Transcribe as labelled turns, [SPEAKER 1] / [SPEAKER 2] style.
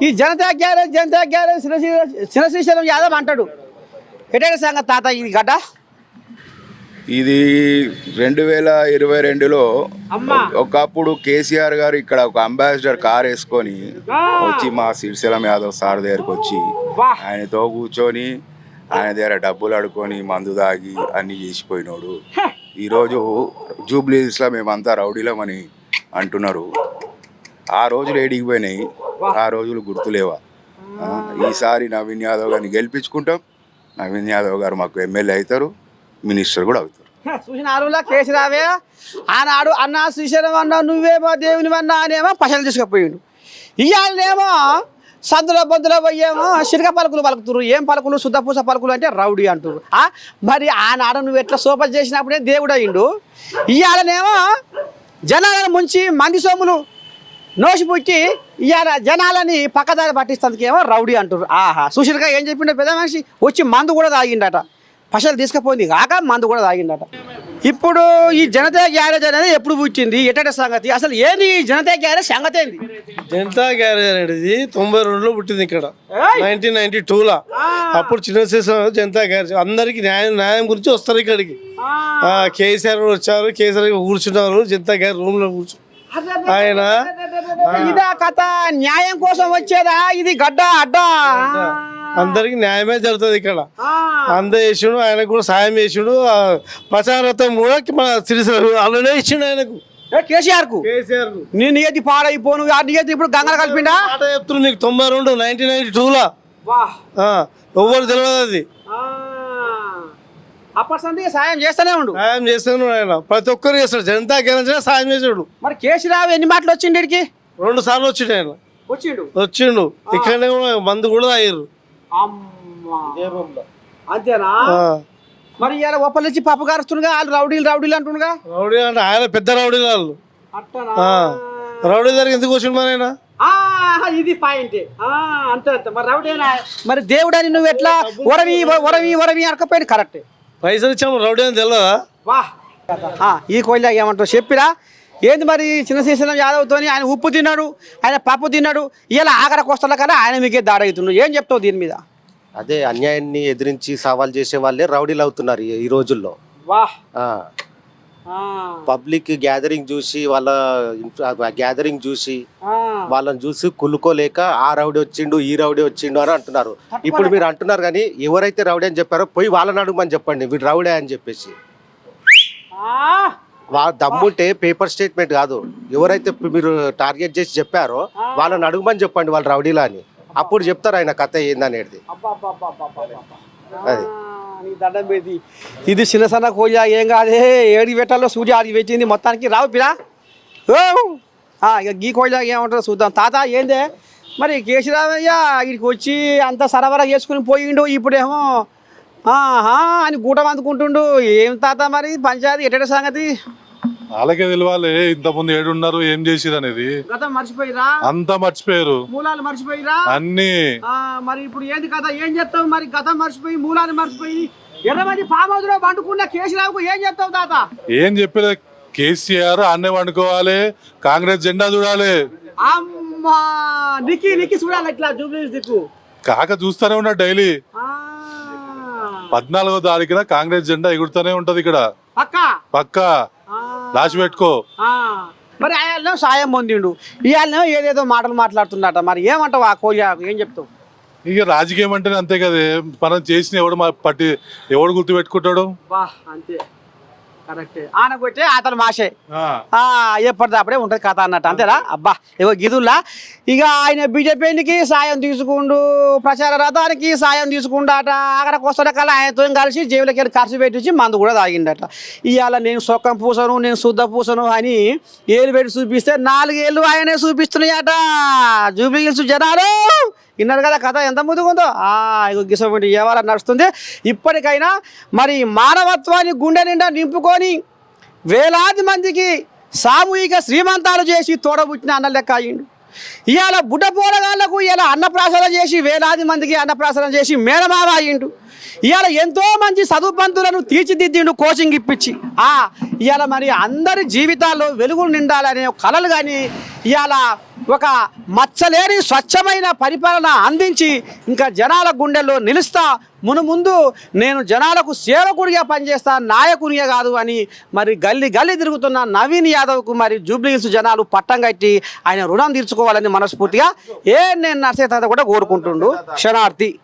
[SPEAKER 1] ఈ జనతా గ్యారేజ్ శ్రీశైలం యాదవ్ అంటాడు. ఎటైనా సంగతి తాత ఇది గడ్డ
[SPEAKER 2] ఇది 2022లో ఒకప్పుడు కేసీఆర్ గారు ఇక్కడ ఒక అంబాసిడర్ కార్ వేసుకొని వచ్చి మా శ్రీశైలం యాదవ్ సార్ దగ్గరకు వచ్చి ఆయనతో కూర్చొని ఆయన దగ్గర డబ్బులు అడుకొని మందు తాగి అన్ని చేసిపోయినాడు. ఈరోజు జూబ్లీస్లో మేమంతా రౌడీలమని అంటున్నారు. ఆ రోజులు ఏడికి పోయినాయి, ఆ రోజులు గుర్తులేవా? ఈసారి నవీన్ యాదవ్ గారిని గెలిపించుకుంటాం. నవీన్ యాదవ్ గారు మాకు ఎమ్మెల్యే అవుతారు, మినిస్టర్ కూడా అవుతారు.
[SPEAKER 1] చూసిన ఆరులా కేసీరావే ఆనాడు అన్నా శ్రీశైలం అన్నా నువ్వేమో దేవుని అన్నా అనేమో పశలు తీసుకుపోయిండు. ఇవాళనేమో సందులో బొందులో పోయేమో సిరక పలుకులు పలుకుతురు. ఏం పలుకులు? శుద్ధపూస పలుకులు అంటే రౌడీ అంటారు. మరి ఆనాడు నువ్వు ఎట్లా సోపలు చేసినప్పుడే దేవుడు అయ్యిండు. ఇవాళనేమో జనాలను ముంచి మంది సొమ్ములు నోసిపుచ్చి ఇవాళ జనాలని పక్కదారి పట్టిస్తేందుకేమో రౌడీ అంటారు. ఆహా సుశీల్గా ఏం చెప్పిండో పెద్ద మనిషి వచ్చి మందు కూడా తాగిండట. పశలు తీసుకుపోయింది కాక మందు కూడా తాగిండట. ఇప్పుడు ఈ జనతా గ్యారేజ్ అనేది ఎప్పుడు పుట్టింది? ఎటట సంగతి అసలు ఏంది ఈ జనతా గ్యారేజ్ సంగతి ఏంది?
[SPEAKER 3] జనతా గ్యారేజ్ అనేది 92లో పుట్టింది ఇక్కడ, 1992లో. అప్పుడు చిన్న జనతా గ్యారేజ్ అందరికి న్యాయం గురించి వస్తారు ఇక్కడికి. కేసీఆర్ వచ్చారు, కేసీఆర్ కూర్చున్నారు జనతా గ్యారేజ్ రూమ్ లో కూర్చు. ఆయన
[SPEAKER 1] ఇదా కథ? న్యాయం కోసం వచ్చేదా ఇది? గడ్డ అడ్డా
[SPEAKER 3] అందరికి న్యాయమే జరుగుతుంది ఇక్కడ. అంద చేసిండు, ఆయనకు కూడా సాయం చేసిండు. ప్రచారత్వం కూడా మన శ్రీశైలం అలానే ఇచ్చిండు ఆయనకు,
[SPEAKER 1] కేసీఆర్ కు. నీ నియతి పాడైపోను, ఆ నియతి ఇప్పుడు గంగలు కలిపిండా
[SPEAKER 3] చెప్తున్నా నీకు. 92 1992లో ఎవరు తెలియదు అది.
[SPEAKER 1] అప్పటి సాయం చేస్తూనే ఉండు.
[SPEAKER 3] సాయం చేస్తూనే ఆయన ప్రతి ఒక్కరు చేస్తాడు. జనతా గ్యారేజ్ సాయం చేసాడు.
[SPEAKER 1] మరి కేసీరావు ఎన్ని మాటలు వచ్చిండు ఇక్కడికి?
[SPEAKER 3] 2 సార్లు వచ్చిండు ఆయన. వచ్చిండు ఇక్కడనే మందు కూడా తాగారు
[SPEAKER 1] అంతేనా? మరి ఇలా ఒప్పలు ఇచ్చి పప్పు గారుస్తుండగా వాళ్ళు రౌడీలు అంటుండగా.
[SPEAKER 3] రౌడీ అంటే ఆయన పెద్ద రౌడీ వాళ్ళు. రౌడీ దగ్గర ఎందుకు వచ్చిండు మరి ఆయన?
[SPEAKER 1] ఇది పాయింట్. అంతే అంతే. మరి రౌడీనా? మరి దేవుడు అని నువ్వు ఎట్లా వరవి అనకపోయింది? కరెక్ట్.
[SPEAKER 3] పైసలు ఇచ్చాము రౌడీ అని తెలియదా?
[SPEAKER 1] ఈ కోయిలా ఏమంటావు చెప్పిరా? ఏంది మరి చిన్న శ్రీశైలం యాదవ్తో ఆయన ఉప్పు తిన్నాడు, ఆయన పప్పు తిన్నాడు, ఇలా ఆఖరి కోస్తల కదా ఆయన మీకే దాడవుతున్నాడు. ఏం చెప్తావు దీని మీద?
[SPEAKER 4] అదే అన్యాయాన్ని ఎదిరించి సవాల్ చేసే వాళ్ళే రౌడీలు అవుతున్నారు ఈ రోజుల్లో. పబ్లిక్ గ్యాదరింగ్ చూసి వాళ్ళని చూసి కుళ్ళుకోలేక ఆ రౌడీ వచ్చిండు ఈ రౌడీ వచ్చిండు అని అంటున్నారు. ఇప్పుడు మీరు అంటున్నారు కానీ ఎవరైతే రౌడీ అని చెప్పారో పోయి వాళ్ళని అడుగుమని చెప్పండి వీడు రౌడీ అని చెప్పేసి. దమ్ముంటే పేపర్ స్టేట్మెంట్ కాదు, ఎవరైతే మీరు టార్గెట్ చేసి చెప్పారో వాళ్ళని అడుగుమని చెప్పండి వాళ్ళు రౌడీలా అని. అప్పుడు చెప్తారు ఆయన కథ ఏందనేది. అది
[SPEAKER 1] దండం పెట్టి ఇది చిన్న సన్న కోజా ఏం కాదే. ఏడికి పెట్టాలో సూర్య ఆడికి పెట్టింది మొత్తానికి రావు పిరా. ఇక గీ కోజా ఏమంటారో చూద్దాం. తాత ఏందే మరి కేసీరావయ్య ఇక్కడికి వచ్చి అంత సరఫరా చేసుకుని పోయిండు, ఇప్పుడేమో అని గూటం అందుకుంటుండు. ఏం తాత మరి పంచాయతీ ఎట సంగతి?
[SPEAKER 5] వాళ్ళకే తెలియాలి ఇంతకుముందు ఏడున్నారు ఏం చేసిరు అనేది.
[SPEAKER 1] మర్చిపోయిరా? అంతా
[SPEAKER 5] మర్చిపోయారు,
[SPEAKER 1] మూలాలు మర్చిపోయిరా
[SPEAKER 5] అన్ని.
[SPEAKER 1] మరి ఇప్పుడు ఏంది కథ? ఏం చెప్తావు మరి? గతం మర్చిపోయి మూలాలు మర్చిపోయి ఎర్రమంది ఫామ్ హౌస్ లో వండుకున్న కేసీరావుకు ఏం చెప్తావు తాత?
[SPEAKER 5] ఏం చెప్పిన కేసీఆర్ అన్నే వండుకోవాలి, కాంగ్రెస్ జెండా చూడాలి.
[SPEAKER 1] అమ్మా నిక్కి చూడాలి ఇట్లా జూబ్లీ దిక్కు
[SPEAKER 5] కాక చూస్తూనే ఉన్నా డైలీ. 14వ తారీఖున కాంగ్రెస్ జెండా ఎగురుతూనే ఉంటది ఇక్కడ పక్కా. రాసి పెట్టుకో.
[SPEAKER 1] మరి ఆయన సాయం పొందిండు, ఇవాళ ఏదేదో మాటలు మాట్లాడుతున్నట. మరి ఏమంటావు ఆ కోజా? ఏం చెప్తావు?
[SPEAKER 5] ఇక రాజకీయం అంటేనే అంతే కదా, మనం చేసిన ఎవడు గుర్తు పెట్టుకుంటాడు.
[SPEAKER 1] అంతే కరెక్టే. ఆనకొచ్చే అతను మాషే ఎప్పటిదప్పుడే ఉంటుంది కథ అన్నట్టు అంతేనా? అబ్బా ఏవో గిదుల్లా ఇక ఆయన బీజేపీకి సాయం తీసుకుండు, ప్రచార రథానికి సాయం తీసుకుండాట. అక్కడికి వస్తాడ కల్లా ఆయనతో కలిసి జేబులకి వెళ్ళి ఖర్చు పెట్టించి మందు కూడా తాగిండట. ఇవాళ నేను సొక్కం పూసను, నేను శుద్ధ పూసను అని ఏళ్ళు పెట్టి చూపిస్తే 4 ఏళ్ళు ఆయనే చూపిస్తున్నాయట. జూబ్లీ హిల్స్ జనాలు విన్నారు కదా కథ ఎంత ముందుకుందో. గిసోటి వ్యవహారం నడుస్తుంది. ఇప్పటికైనా మరి మానవత్వాన్ని గుండె నిండా నింపుకొని వేలాది మందికి సామూహిక శ్రీమంతాలు చేసి తోడబుట్టిన అన్న లెక్క అయ్యిండు. ఇవాళ బుడ్డ పోరగాళ్లకు ఇలా అన్నప్రాసన చేసి వేలాది మందికి అన్నప్రాసన చేసి మేనమావ అయ్యిండు. ఇవాళ ఎంతో మంది చదువుపంతులను తీర్చిదిద్దిండు కోచింగ్ ఇప్పించి. ఇవాళ మరి అందరి జీవితాల్లో వెలుగులు నిండాలనే కళలు కానీ ఇవాళ ఒక మచ్చలేని స్వచ్ఛమైన పరిపాలన అందించి ఇంకా జనాల గుండెల్లో నిలుస్తా ముందు నేను జనాలకు సేవకుడిగా పనిచేస్తా, నాయకునిగా కాదు అని మరి గల్లీ గల్లీ తిరుగుతున్న నవీన్ యాదవ్కు మరి జూబ్లీహిల్స్ జనాలు పట్టం కట్టి ఆయన రుణం తీర్చుకోవాలని మనస్ఫూర్తిగా నేను నర్సయ్య తాత కూడా కోరుకుంటుండు. శరణార్థి.